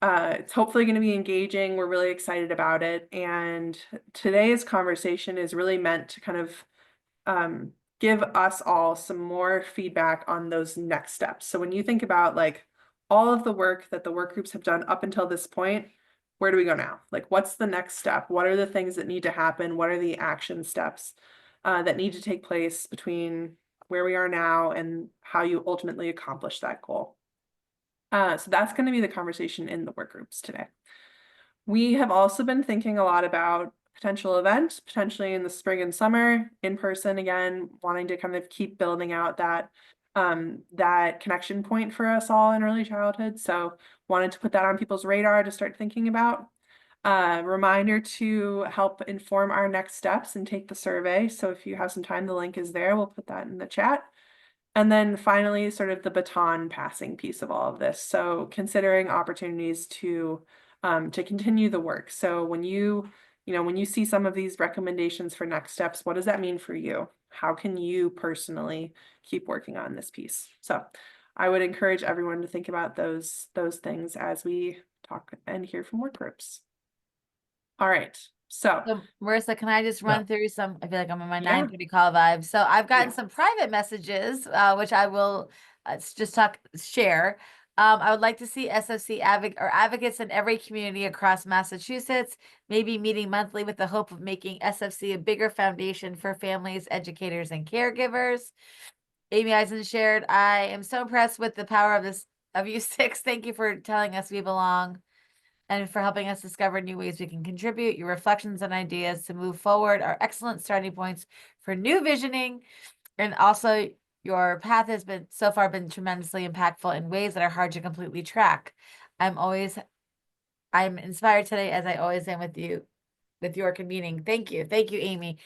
it's hopefully going to be engaging. We're really excited about it. And today's conversation is really meant to kind of give us all some more feedback on those next steps. So when you think about like all of the work that the work groups have done up until this point, where do we go now? Like, what's the next step? What are the things that need to happen? What are the action steps that need to take place between where we are now and how you ultimately accomplish that goal? So that's going to be the conversation in the work groups today. We have also been thinking a lot about potential events, potentially in the spring and summer, in person again, wanting to kind of keep building out that connection point for us all in early childhood. So wanted to put that on people's radar to start thinking about. Reminder to help inform our next steps and take the survey. So if you have some time, the link is there. We'll put that in the chat. And then finally, sort of the baton passing piece of all of this. So considering opportunities to continue the work. So when you see some of these recommendations for next steps, what does that mean for you? How can you personally keep working on this piece? So I would encourage everyone to think about those things as we talk and hear from work groups. All right. So Marissa, can I just run through some? I feel like I'm in my Yeah. 9:30 call vibe. So I've gotten Yeah. some private messages, which I will share. I would like to see SFC advocates in every community across Massachusetts, maybe meeting monthly with the hope of making SFC a bigger foundation for families, educators, and caregivers. Amy Eisen shared, I am so impressed with the power of you 6. Thank you for telling us we belong and for helping us discover new ways we can contribute. Your reflections and ideas to move forward are excellent starting points for new visioning. And also your path has been so far been tremendously impactful in ways that are hard to completely track. I'm inspired today, as I always am with you, with your convening. Thank you, Amy.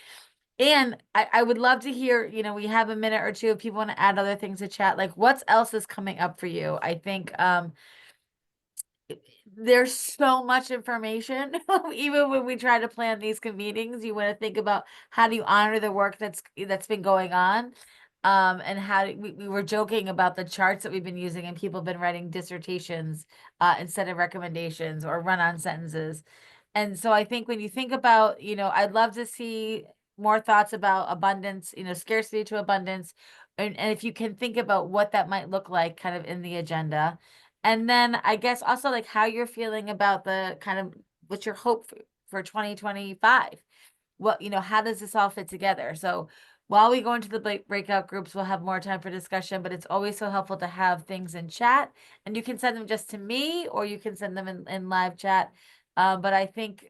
And I would love to hear, we have a minute or two if people want to add other things to chat, like what else is coming up for you. I think there's so much information. Even when we try to plan these convenings, you want to think about how do you honor the work that's been going on. And how we were joking about the charts that we've been using, and people have been writing dissertations instead of recommendations or run-on sentences. And so I think when you think about, I'd love to see more thoughts about abundance, scarcity to abundance. And if you can think about what that might look like kind of in the agenda. And then I guess also like how you're feeling about the kind of what's your hope for 2025? What, how does this all fit together? So while we go into the breakout groups, we'll have more time for discussion, but it's always so helpful to have things in chat, and you can send them just to me or you can send them in live chat. But I think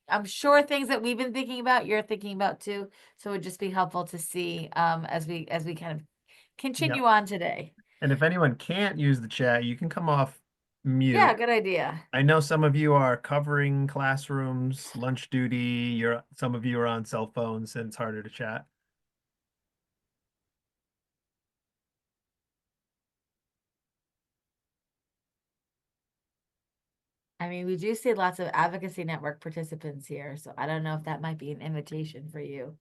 I'm sure things that we've been thinking about, you're thinking about too. So it would just be helpful to see as we kind of continue on today. And if anyone can't use the chat, you can come off mute. Yeah, good idea. I know some of you are covering classrooms, lunch duty, some of you are on cell phones and it's harder to chat. I mean, we do see lots of advocacy network participants here, so I don't know if that might be an invitation for you.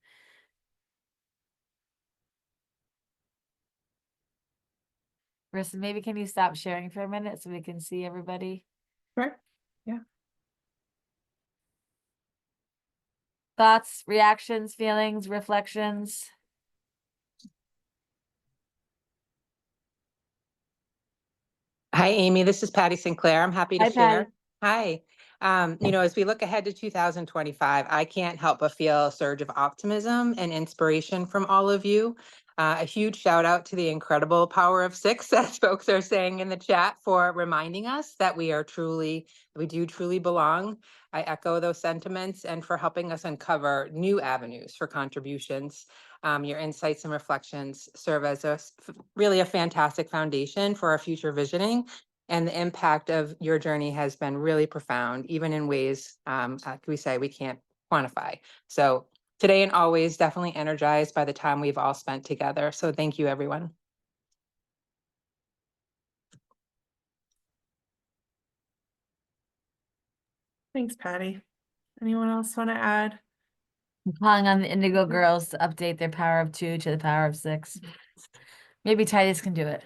Marissa, maybe can you stop sharing for a minute so we can see everybody? Sure. Yeah. Thoughts, reactions, feelings, reflections? Hi, Amy. This is Patty Sinclair. I'm happy to Hi, share. Patty. Hi. As we look ahead to 2025, I can't help but feel a surge of optimism and inspiration from all of you. A huge shout out to the incredible power of six, as folks are saying in the chat, for reminding us that we do truly belong. I echo those sentiments and for helping us uncover new avenues for contributions. Your insights and reflections serve as really a fantastic foundation for our future visioning. And the impact of your journey has been really profound, even in ways we say we can't quantify. So today and always, definitely energized by the time we've all spent together. So thank you, everyone. Thanks, Patty. Anyone else want to add? I'm calling on the Indigo Girls to update their power of 2 to the power of 6. Maybe Titus can do it.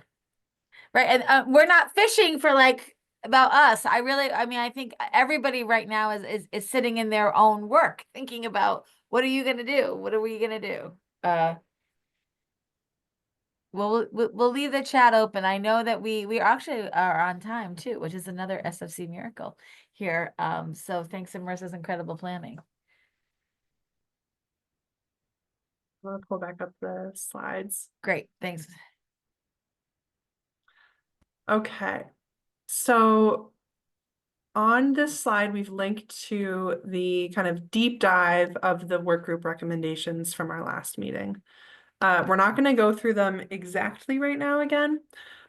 Right. And we're not fishing for about us. I mean, I think everybody right now is sitting in their own work, thinking about what are you going to do? What are we going to do? We'll leave the chat open. I know that we actually are on time too, which is another SFC miracle here. So thanks to Marissa's incredible planning. I'll pull back up the slides. Great, thanks. Okay, so on this slide, we've linked to the kind of deep dive of the work group recommendations from our last meeting. We're not going to go through them exactly right now again,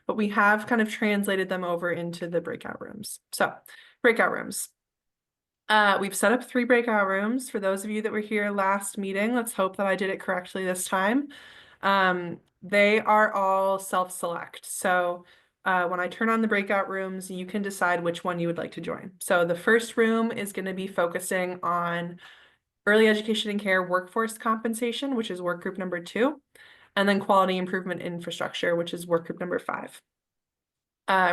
but we have kind of translated them over into the breakout rooms. So, breakout rooms. We've set up 3 breakout rooms. For those of you that were here last meeting, let's hope that I did it correctly this time. They are all self-select. So when I turn on the breakout rooms, you can decide which one you would like to join. So the first room is going to be focusing on early education and care workforce compensation, which is work group number 2, and then quality improvement infrastructure, which is work group number 5.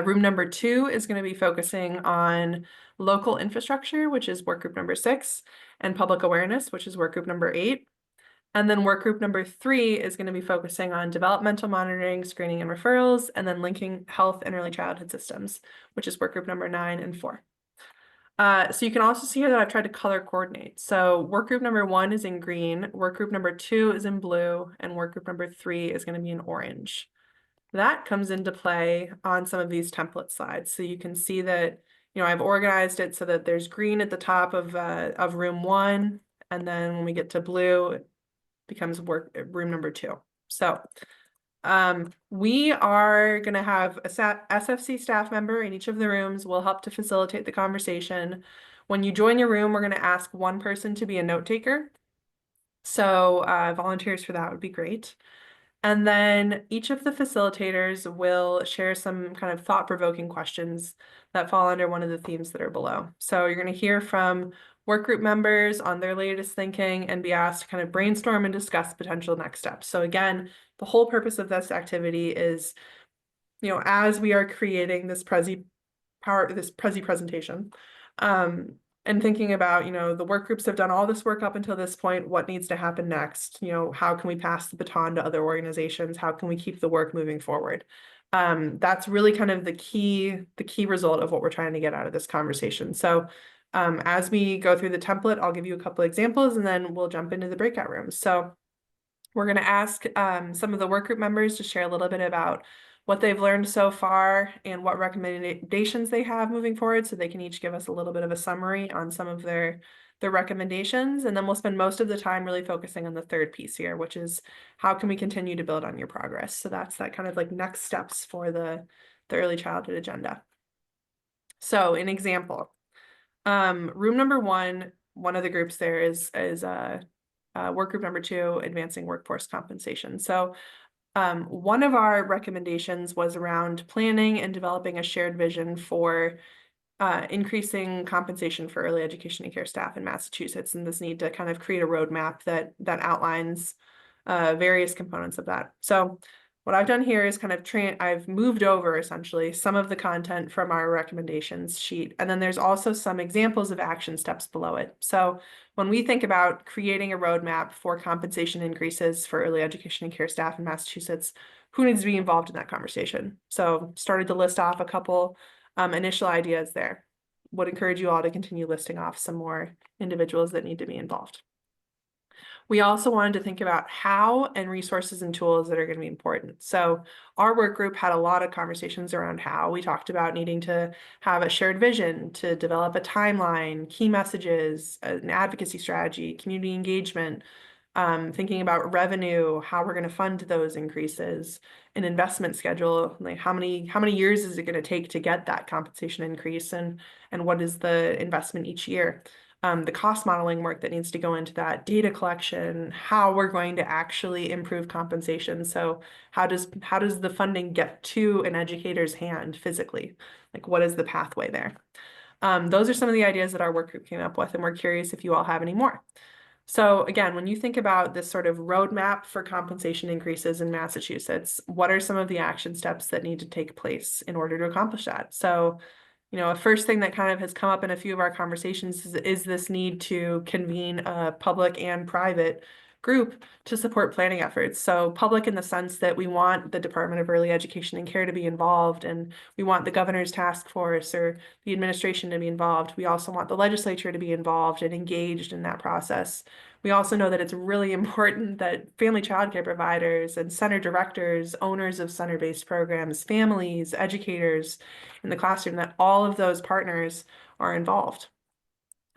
Room number 2 is going to be focusing on local infrastructure, which is work group number 6, and public awareness, which is work group number 8. And then work group number 3 is going to be focusing on developmental monitoring, screening and referrals, and then linking health and early childhood systems, which is work group number 9 and 4. So you can also see here that I've tried to color coordinate. So work group number 1 is in green, work group number 2 is in blue, and work group number 3 is going to be in orange. That comes into play on some of these template slides. So you can see that, I've organized it so that there's green at the top of room 1, and then when we get to blue, it becomes room number 2. So we are going to have a SFC staff member in each of the rooms. Will help to facilitate the conversation. When you join your room, we're going to ask one person to be a note taker. So volunteers for that would be great. And then each of the facilitators will share some kind of thought-provoking questions that fall under one of the themes that are below. So you're going to hear from work group members on their latest thinking and be asked to kind of brainstorm and discuss potential next steps. So again, the whole purpose of this activity is, as we are creating this Prezi presentation, and thinking about, the work groups have done all this work up until this point, what needs to happen next? How can we pass the baton to other organizations? How can we keep the work moving forward? That's really kind of the key result of what we're trying to get out of this conversation. So as we go through the template, I'll give you a couple examples and then we'll jump into the breakout rooms. So we're going to ask some of the work group members to share a little bit about what they've learned so far and what recommendations they have moving forward. So they can each give us a little bit of a summary on some of their recommendations. And then we'll spend most of the time really focusing on the third piece here, which is how can we continue to build on your progress? So that's that kind of like next steps for the early childhood agenda. So an example, room number one of the groups there is work group number 2, advancing workforce compensation. So one of our recommendations was around planning and developing a shared vision for increasing compensation for early education and care staff in Massachusetts, and this need to kind of create a roadmap that outlines various components of that. So what I've done here is kind of I've moved over essentially some of the content from our recommendations sheet, and then there's also some examples of action steps below it. So when we think about creating a roadmap for compensation increases for early education and care staff in Massachusetts, who needs to be involved in that conversation? So started to list off a couple initial ideas there. Would encourage you all to continue listing off some more individuals that need to be involved. We also wanted to think about how and resources and tools that are going to be important. So our work group had a lot of conversations around how. We talked about needing to have a shared vision, to develop a timeline, key messages, an advocacy strategy, community engagement, thinking about revenue, how we're going to fund those increases, an investment schedule, like how many years is it going to take to get that compensation increase, and what is the investment each year. The cost modeling work that needs to go into that, data collection, how we're going to actually improve compensation. So how does the funding get to an educator's hand physically? Like what is the pathway there? Those are some of the ideas that our work group came up with, and we're curious if you all have any more. So again, when you think about this sort of roadmap for compensation increases in Massachusetts, what are some of the action steps that need to take place in order to accomplish that? So, a first thing that kind of has come up in a few of our conversations is this need to convene a public and private group to support planning efforts. So public in the sense that we want the Department of Early Education and Care to be involved, and we want the governor's task force or the administration to be involved. We also want the legislature to be involved and engaged in that process. We also know that it's really important that family childcare providers and center directors, owners of center-based programs, families, educators in the classroom, that all of those partners are involved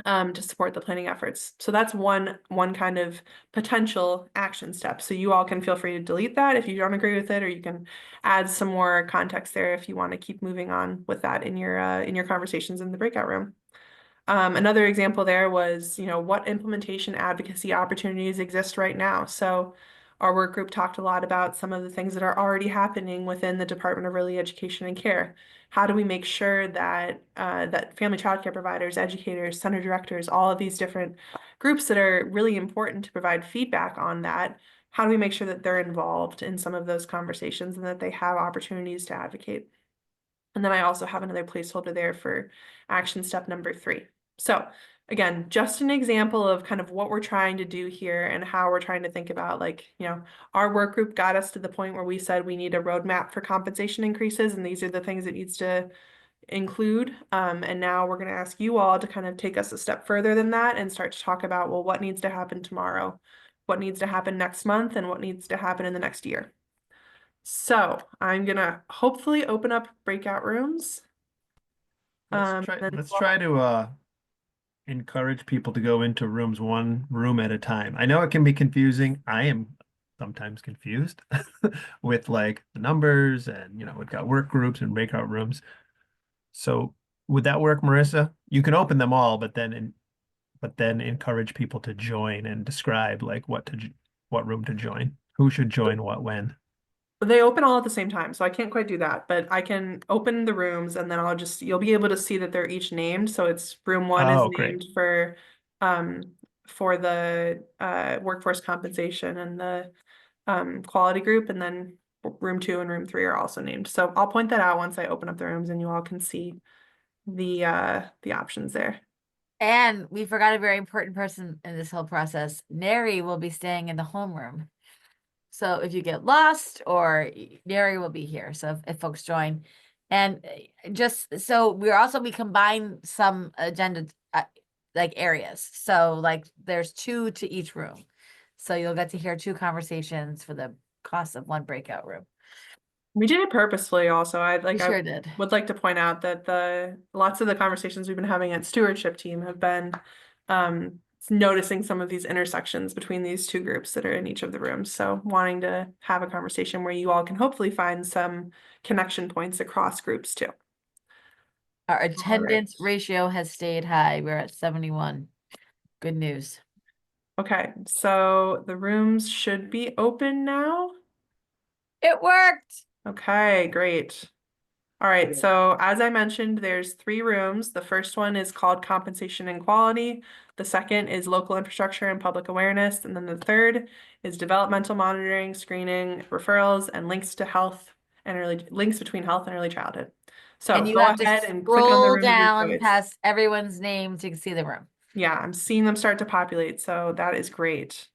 to support the planning efforts. So that's one kind of potential action step. So you all can feel free to delete that if you don't agree with it, or you can add some more context there if you want to keep moving on with that in your conversations in the breakout room. Another example there was, what implementation advocacy opportunities exist right now. So our work group talked a lot about some of the things that are already happening within the Department of Early Education and Care. How do we make sure that that family childcare providers, educators, center directors, all of these different groups that are really important to provide feedback on that, how do we make sure that they're involved in some of those conversations and that they have opportunities to advocate? And then I also have another placeholder there for action step number 3. So again, just an example of kind of what we're trying to do here and how we're trying to think about, like, our work group got us to the point where we said we need a roadmap for compensation increases, and these are the things it needs to include. And now we're going to ask you all to kind of take us a step further than that and start to talk about, well, what needs to happen tomorrow, what needs to happen next month, and what needs to happen in the next year. So I'm gonna hopefully open up breakout rooms. Let's try to encourage people to go into rooms one room at a time. I know it can be confusing. I am sometimes confused with like the numbers, and we've got work groups and breakout rooms. So would that work, Marissa? You can open them all, but then encourage people to join and describe like what room to join, who should join what when. They open all at the same time, so I can't quite do that, but I can open the rooms and then you'll be able to see that they're each named. So it's room 1 is great. named for the workforce compensation and the quality group, and then room 2 and room 3 are also named. So I'll point that out once I open up the rooms and you all can see the options there. And we forgot a very important person in this whole process. Neri will be staying in the homeroom. So if you get lost, or Neri will be here. So if folks join, and just so we combine some agenda like areas. So like there's 2 to each room. So you'll get to hear 2 conversations for the cost of 1 breakout room. We did it purposefully also. I We sure did. would like to point out that lots of the conversations we've been having at stewardship team have been noticing some of these intersections between these two groups that are in each of the rooms. So wanting to have a conversation where you all can hopefully find some connection points across groups too. Our attendance ratio has stayed high. We're at 71. Good news. Okay, so the rooms should be open now. It worked. Okay, great. All right, so as I mentioned, there's 3 rooms. The first one is called Compensation and Quality. The second is Local Infrastructure and Public Awareness. And then the third is Developmental Monitoring, Screening, Referrals, and links to health and links between health and early childhood. So And you go have to ahead and click on the scroll room of your down choice. past everyone's name to see the room. Yeah, I'm seeing them start to populate, so that is great.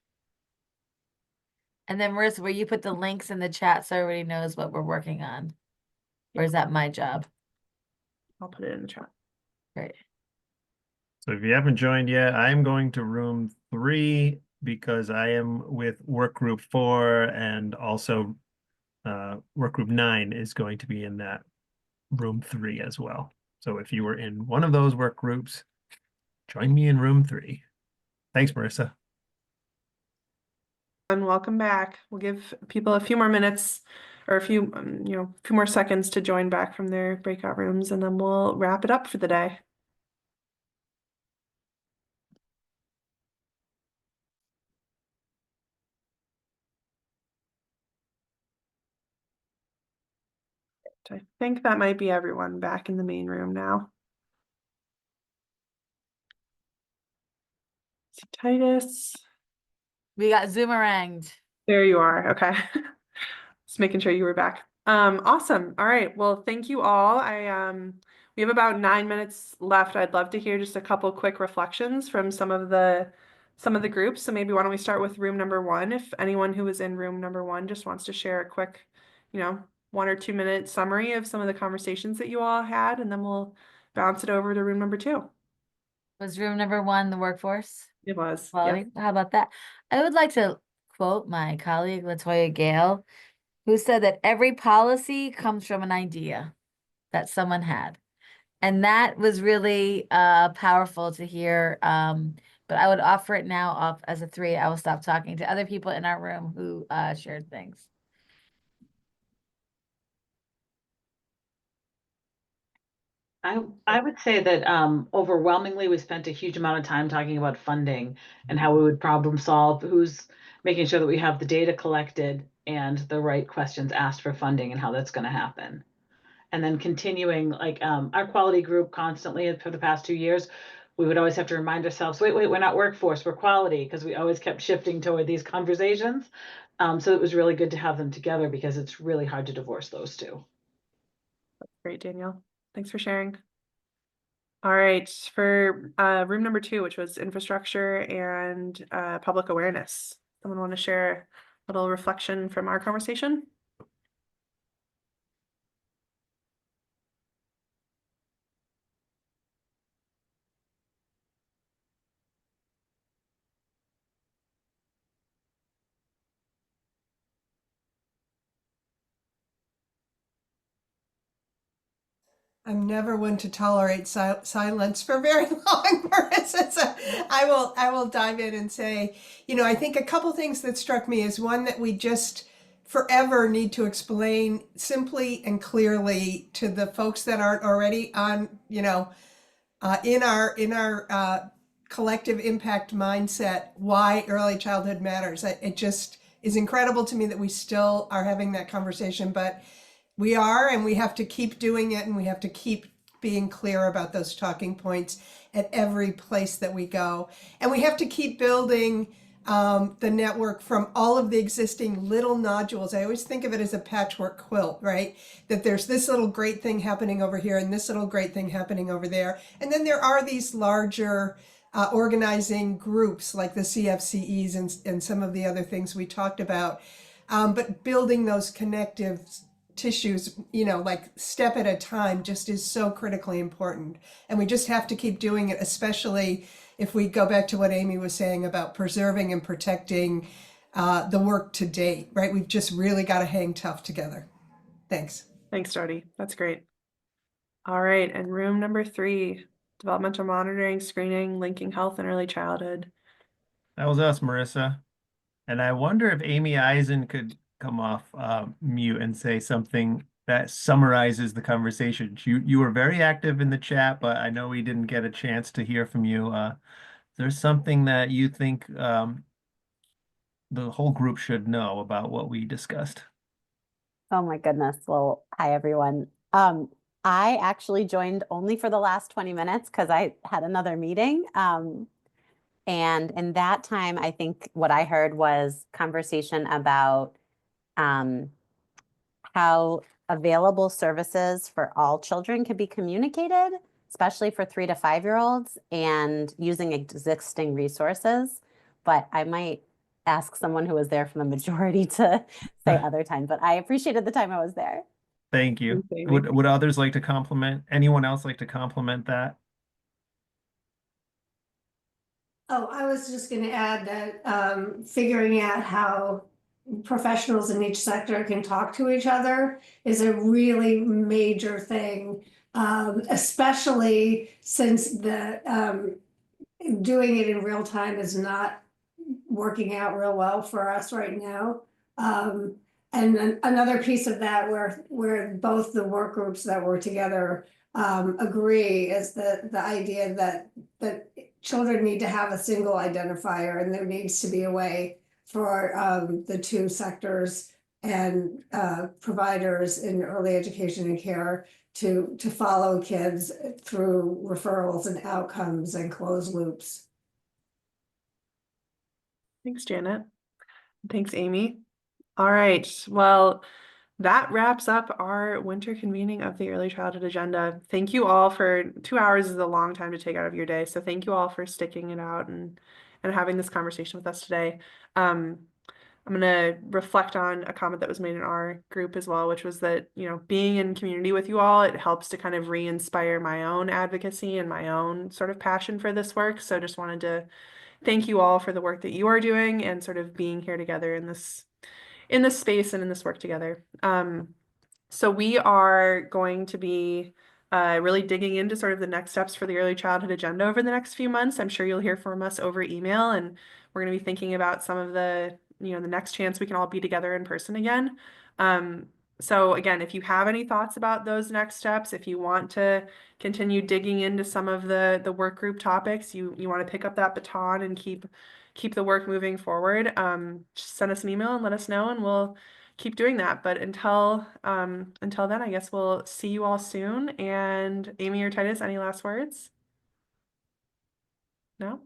And then Marissa, will you put the links in the chat so everybody knows what we're working on? Or is that my job? I'll put it in the chat. Great. So if you haven't joined yet, I'm going to room 3 because I am with work group 4, and also work group 9 is going to be in that room 3 as well. So if you were in one of those work groups, join me in room 3. Thanks, Marissa. And welcome back. We'll give people a few more minutes or a few, few more seconds to join back from their breakout rooms, and then we'll wrap it up for the day. I think that might be everyone back in the main room now. See Titus. We got Zoomeranged. There you are. Okay. Just making sure you were back. Awesome. All right. Well, thank you all. We have about 9 minutes left. I'd love to hear just a couple quick reflections from some of the groups. So maybe why don't we start with room number 1? If anyone who was in room number 1 just wants to share a quick, 1 or 2 minute summary of some of the conversations that you all had, and then we'll bounce it over to room number 2. Was room number 1 the workforce? It was. Quality? How about that? I would like to quote my colleague, Latoya Gale, who said that every policy comes from an idea that someone had. And that was really powerful to hear. But I would offer it now off as a 3. I will stop talking to other people in our room who shared things. I would say that overwhelmingly we spent a huge amount of time talking about funding and how we would problem solve, who's making sure that we have the data collected and the right questions asked for funding and how that's going to happen. And then continuing, like our quality group constantly for the past 2 years, we would always have to remind ourselves, wait, we're not workforce, we're quality, because we always kept shifting toward these conversations. So it was really good to have them together because it's really hard to divorce those two. Great, Danielle. Thanks for sharing. All right, for room number 2, which was infrastructure and public awareness. Someone want to share a little reflection from our conversation? I'm never one to tolerate silence for very long, Marissa. So I will dive in and say, I think a couple things that struck me is one that we just forever need to explain simply and clearly to the folks that aren't already on, in our collective impact mindset, why early childhood matters. It just is incredible to me that we still are having that conversation, but we are, and we have to keep doing it, and we have to keep being clear about those talking points at every place that we go. And we have to keep building the network from all of the existing little nodules. I always think of it as a patchwork quilt, right? That there's this little great thing happening over here and this little great thing happening over there. And then there are these larger organizing groups like the CFCEs and some of the other things we talked about. But building those connective tissues, like step at a time, just is so critically important. And we just have to keep doing it, especially if we go back to what Amy was saying about preserving and protecting the work to date, right? We've just really got to hang tough together. Thanks. Thanks. Thanks, Jody. That's great. All right, and room number 3, developmental monitoring, screening, linking health and early childhood. That was us, Marissa. And I wonder if Amy Eisen could come off mute and say something that summarizes the conversation. You were very active in the chat, but I know we didn't get a chance to hear from you. There's something that you think the whole group should know about what we discussed. Oh my goodness. Well, hi everyone. I actually joined only for the last 20 minutes because I had another meeting. And in that time, I think what I heard was conversation about how available services for all children can be communicated, especially for 3 to 5-year-olds, and using existing resources. But I might ask someone who was there from the majority to say other time, but I appreciated the time I was there. Thank you. Thanks, Amy. Would others like to compliment? Anyone else like to compliment that? Oh, I was just going to add that figuring out how professionals in each sector can talk to each other is a really major thing, especially since the doing it in real time is not working out real well for us right now. And then another piece of that where both the work groups that were together agree is the idea that children need to have a single identifier, and there needs to be a way for the 2 sectors and providers in early education and care to follow kids through referrals and outcomes and closed loops. Thanks, Janet. Thanks, Amy. All right, well, that wraps up our winter convening of the early childhood agenda. Thank you all for 2 hours is a long time to take out of your day. So thank you all for sticking it out and having this conversation with us today. I'm going to reflect on a comment that was made in our group as well, which was that, you know, being in community with you all, it helps to kind of re-inspire my own advocacy and my own sort of passion for this work. So just wanted to thank you all for the work that you are doing and sort of being here together in this space and in this work together. So we are going to be really digging into sort of the next steps for the early childhood agenda over the next few months. I'm sure you'll hear from us over email, and we're going to be thinking about some of the, you know, the next chance we can all be together in person again. So again, if you have any thoughts about those next steps, if you want to continue digging into some of the work group topics, you want to pick up that baton and keep the work moving forward, just send us an email and let us know, and we'll keep doing that. But until then, I guess we'll see you all soon. And Amy or Titus, any last words? No?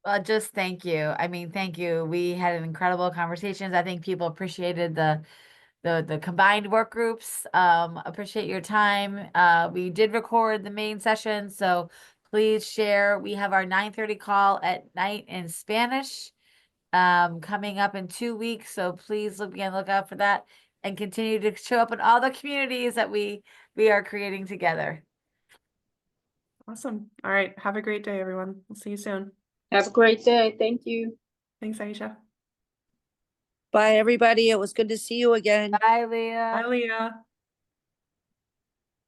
Well, just thank you. I mean, thank you. We had an incredible conversations. I think people appreciated the combined work groups. Appreciate your time. We did record the main session, so please share. We have our 9:30 call at night in Spanish coming up in 2 weeks. So please look out for that and continue to show up in all the communities that we are creating together. Awesome. All right. Have a great day, everyone. We'll see you soon. Have a great day. Thank you. Thanks, Aisha. Bye, everybody. It was good to see you again. Bye, Leah. Bye, Leah.